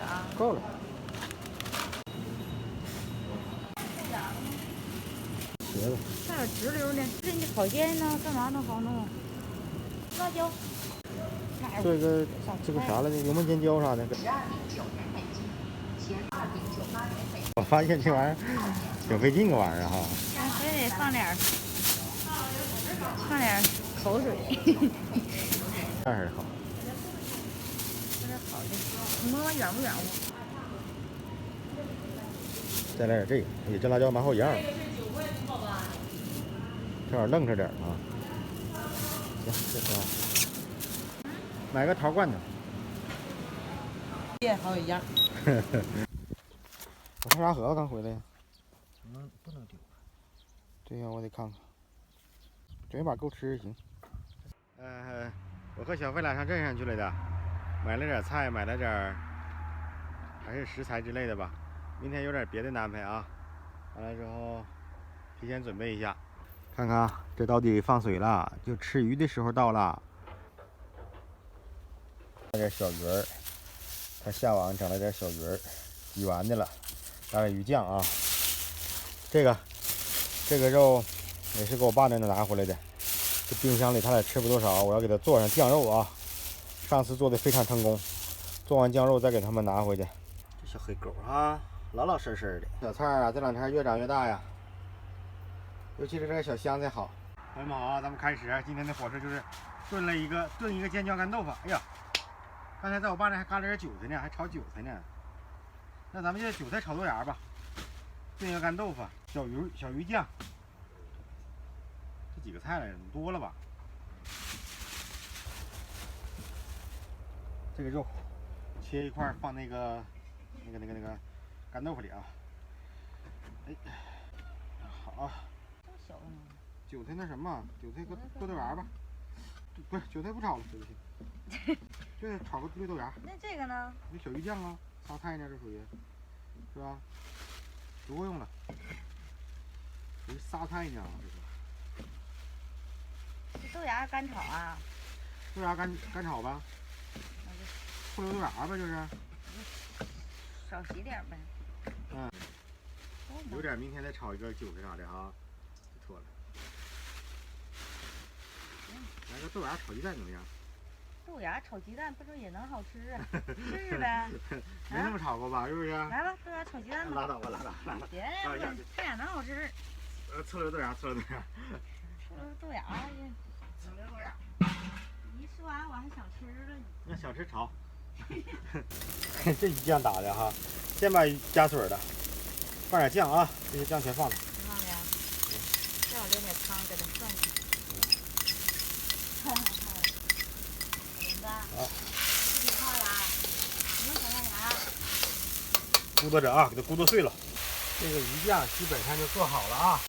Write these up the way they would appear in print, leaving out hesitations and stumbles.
啊？够了。茄子。这点直溜的，这你烤煎呢？干嘛能好弄？辣椒。这个啥来着？油焖尖椒啥的。我发现这玩意儿挺费劲，这玩意儿哈。还得放点口水。这样式好。有点好的，你摸摸软不软乎？再来点这个，哎，这辣椒蛮好样的。这玩意儿愣着点啊。行，这挺好。买个陶罐头。也好几样。我看啥盒子刚回来呀？不能丢。对呀，我得看看。整一把够吃行。我和小飞俩上镇上去了的，买了点菜，买了点还是食材之类的吧。明天有点别的安排啊。完了之后，提前准备一下。看看这到底放水了，就吃鱼的时候到了。来点小鱼儿，他下网整了点小鱼儿，洗完的了，加点鱼酱啊。这个肉也是给我爸那拿回来的，这冰箱里他俩吃不多少，我要给他做上酱肉啊。上次做的非常成功，做完酱肉再给他们拿回去。这小黑狗啊，老老实实的。小菜啊，这两天越长越大呀，尤其是这个小香菜好。朋友们好，咱们开始今天的伙食就是炖一个尖椒干豆腐。哎呀，刚才在我爸那还嘎了点韭菜呢，还炒韭菜呢。那咱们就韭菜炒豆芽吧，炖一个干豆腐，小鱼酱。这几个菜来着，多了吧？这个肉切一块放那个干豆腐里啊。哎，好。这么小呢？韭菜那什么，韭菜搁豆芽吧。不是，韭菜不炒了，对不起。对，炒个绿豆芽。那这个呢？那小鱼酱啊，沙菜呢，这属于，是吧？足够用了。这是沙菜呢，这豆芽干炒啊？豆芽干炒吧。醋溜豆芽吧，就是。少洗点呗。嗯。有点，明天再炒一个韭菜啥的啊，不错了。来个豆芽炒鸡蛋怎么样？豆芽炒鸡蛋不是也能好吃啊？试试呗。没那么炒过吧？是不是？来吧，豆芽炒鸡蛋吧。拉倒吧，拉倒。别，这俩能好吃。醋溜豆芽。醋溜豆芽。你一说完我还想吃了。那想吃炒。这鱼酱打的哈，先把鱼加水了，放点酱啊，这些酱全放了。放的。再我留点汤给它涮去。林子。好。这几块了，什么小菜芽？咕嘟着啊，给它咕嘟碎了。这个鱼酱基本上就做好了啊。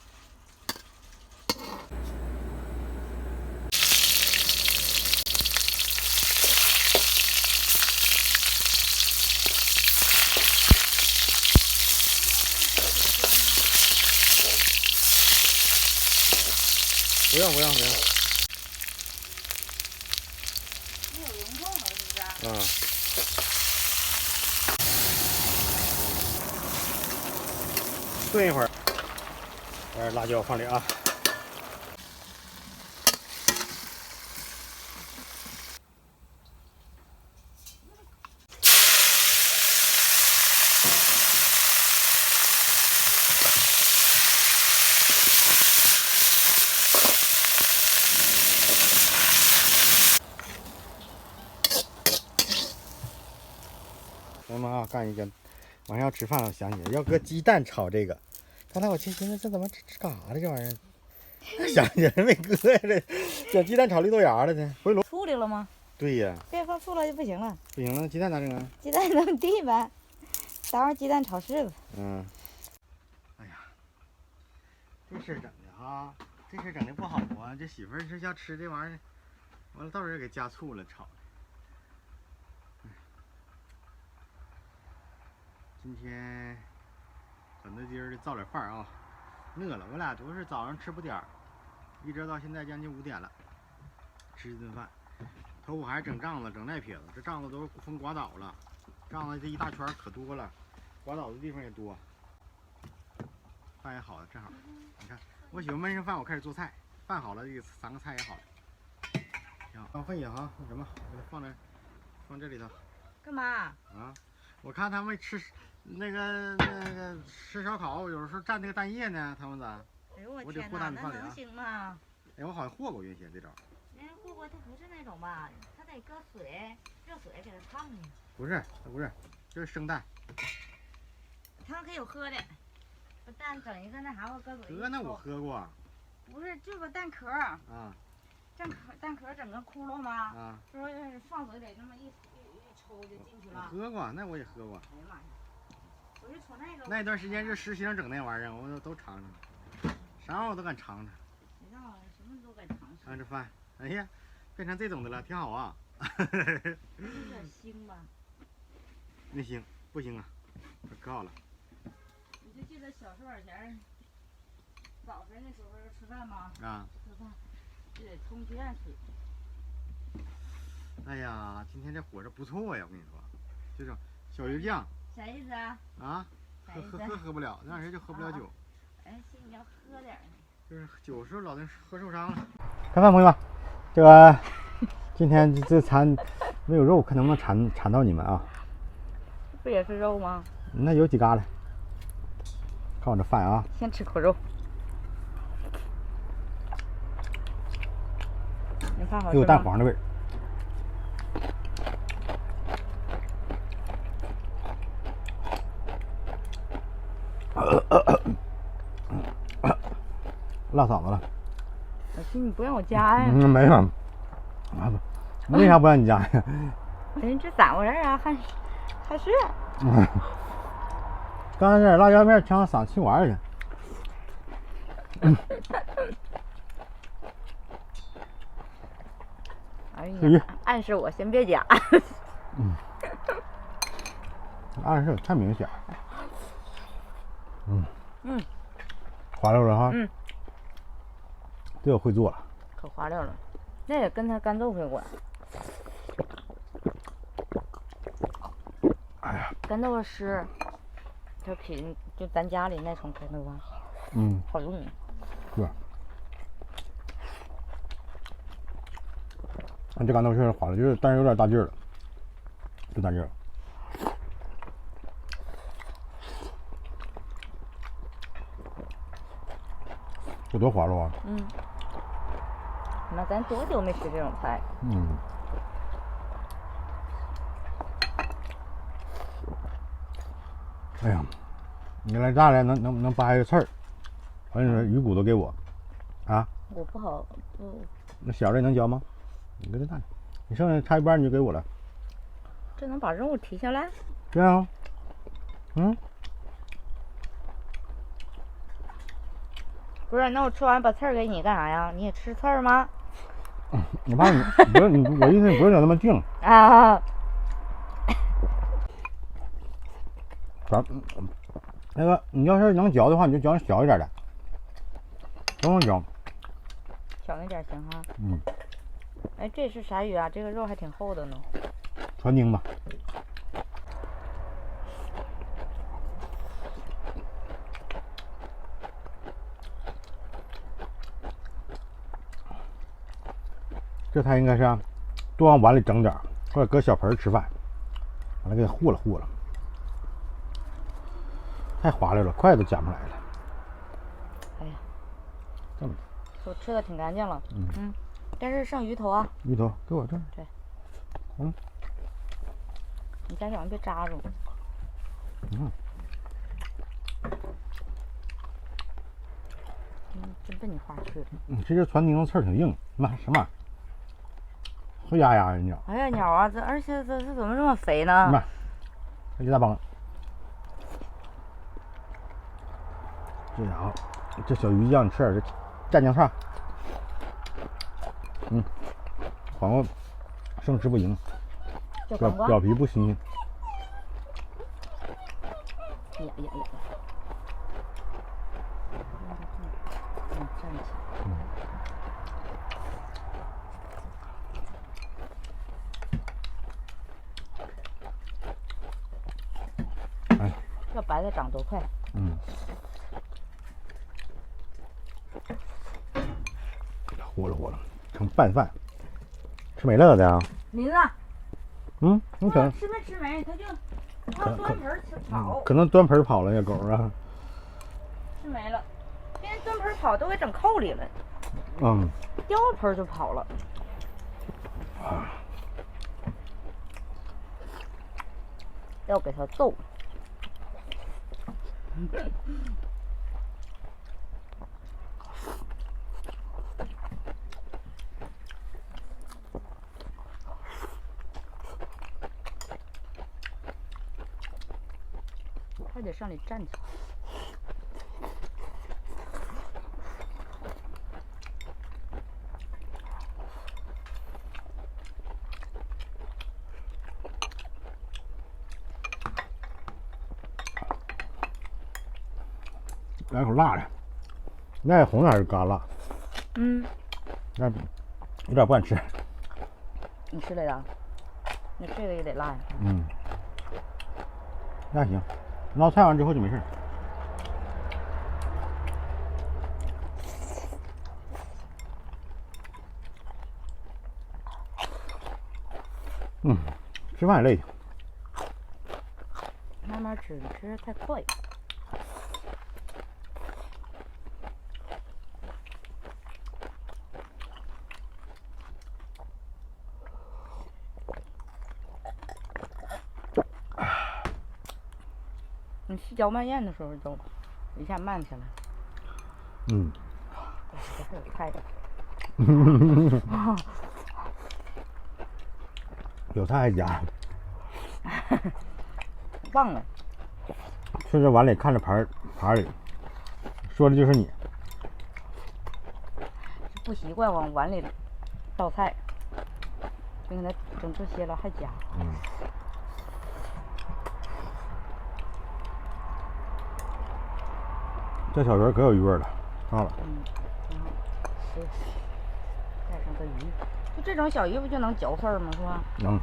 不用。没有溶洞了是不是？嗯。炖一会儿，把点辣椒放里啊。咱们啊，干一个，马上要吃饭了，我想起来要搁鸡蛋炒这个。刚才我寻思这怎么吃干啥的这玩意儿？想起来没搁这，整鸡蛋炒绿豆芽了呢。回炉。醋溜了吗？对呀。别放醋了就不行了。不行了，鸡蛋咋整啊？鸡蛋扔地呗，待会儿鸡蛋炒柿子。嗯。哎呀，这事儿整的哈，这事儿整的不好啊！这媳妇儿是要吃这玩意儿，完了到时候给加醋了炒的。今天肯德基的造点饭啊，饿了，我俩都是早上吃不点儿，一直到现在将近5点了，吃一顿饭。头发还是整帐子，整赖撇子，这帐子都风刮倒了，杠子这一大圈可多了，刮倒的地方也多。饭也好了，正好。你看，我喜欢焖上饭，我开始做菜。饭好了，这3个菜也好了。挺好。浪费呀哈，那什么，给它放这里头。干嘛？啊，我看他们吃那个吃烧烤，有时候蘸那个蛋液呢，他们咋？哎呦我我得天哪，和大米饭那能行吗？哎，我好像和过原先这招。人家过它不是那种吧？它得搁水，热水给它烫的。不是，就是生蛋。他们可以有喝的，把蛋整一个那啥，搁嘴。那我喝过。不是，就个蛋壳。啊。蛋壳整个窟窿吗？啊。就是放嘴里那么一抽就进去了。我喝过，那我也喝过。哎呀妈呀！我就瞅那个。那段时间就实习生整那玩意儿，我都尝尝，啥玩意儿我都敢尝尝。谁让我什么都敢尝试。看这饭，哎呀，变成这种的了，挺好啊。有点腥吧？那腥不腥啊，可好了。你就记得小时候以前，早晨那时候吃饭吗？啊。吃饭就得冲鸡蛋水。哎呀，今天这火烧不错呀，我跟你说，这种小鱼酱。啥意思啊？啊？喝不了，那人就喝不了酒。哎，你要喝点呢。就是酒时候老能喝受伤了。看饭，朋友们，这个今天这餐没有肉，看能不能馋到你们啊？不也是肉吗？那有几嘎了？看我这饭啊！先吃口肉。你饭好吃吗？有蛋黄的味儿。辣嗓子了。老七，你不让我加呀？没有。为啥不让你加呀？哎，这咋回事啊？还是？刚才这辣椒面呛嗓气玩去。哎呀，暗示我先别加。暗示太明显。滑溜了哈。这个会做了。可滑溜了，那也跟他干豆腐有关。哎呀，干豆腐湿，就比就咱家里那种干豆腐，好用。是。这干豆腐确实滑了，就是但是有点大劲儿了，就大劲儿了。这多滑溜啊！那咱多久没吃这种菜？哎呀，你来炸来能扒一个刺儿，我跟你说鱼骨头给我，啊？我不好那小的你能嚼吗？你给它大，你剩下差一半你就给我了。这能把肉提下来？对啊。不是，那我吃完把刺儿给你干啥呀？你也吃刺儿吗？我怕你不是你，我意思不是整那么净啊。那个你要是能嚼的话，你就嚼小一点的，都能嚼。小一点行哈。哎，这是啥鱼啊？这个肉还挺厚的呢。船丁吧。这菜应该是多往碗里整点，或者搁小盆吃饭，完了给它和了。太滑溜了，筷子夹不来了。哎呀，这么我吃的挺干净了。但是剩鱼头啊。鱼头给我这儿。对。你家小心别扎住。真奔你话去了。这只船丁刺儿挺硬，妈什么玩意儿？黑压压的鸟。哎呀，鸟啊，而且这怎么这么肥呢？妈，这一大帮。这家伙，这小鱼酱吃点这蘸酱串。黄瓜生吃不行，表皮不新鲜。呀！站起来。这白菜长多快。嗯。和了和了，成拌饭。吃没了的呀？林子，嗯，你可能吃没吃没？他就光端盆吃跑，可能端盆跑了那狗啊。吃没了。现在端盆跑都给整扣里了，嗯。掉盆就跑了。要给它揍。还得上里站去。来口辣的，那红的还是干辣？嗯，那有点不敢吃。你吃来的？那这个也得辣呀。嗯，那行，捞菜完之后就没事。嗯，吃饭也累。慢慢吃，你吃的太快。你细嚼慢咽的时候就一下慢下来。嗯。这还有菜的。有菜还夹。忘了。吃着碗里看着盘里，说的就是你。不习惯往碗里倒菜，就给它整这些了还夹。嗯。这小鱼可有鱼味了，到了。嗯，对，带上个鱼，就这种小鱼不就能嚼碎吗？是吧？能。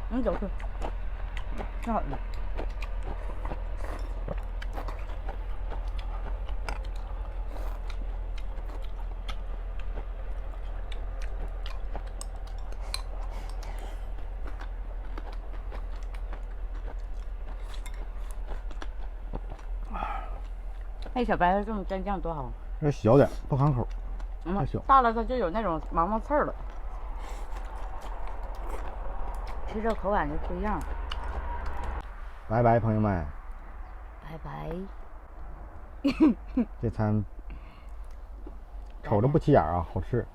能嚼碎，挺好的。那小白菜这么蘸酱多好。这小点不含口，太小。大了它就有那种毛刺儿了，吃这口感就不一样。拜拜，朋友们。拜拜。这餐瞅着不起眼啊，好吃。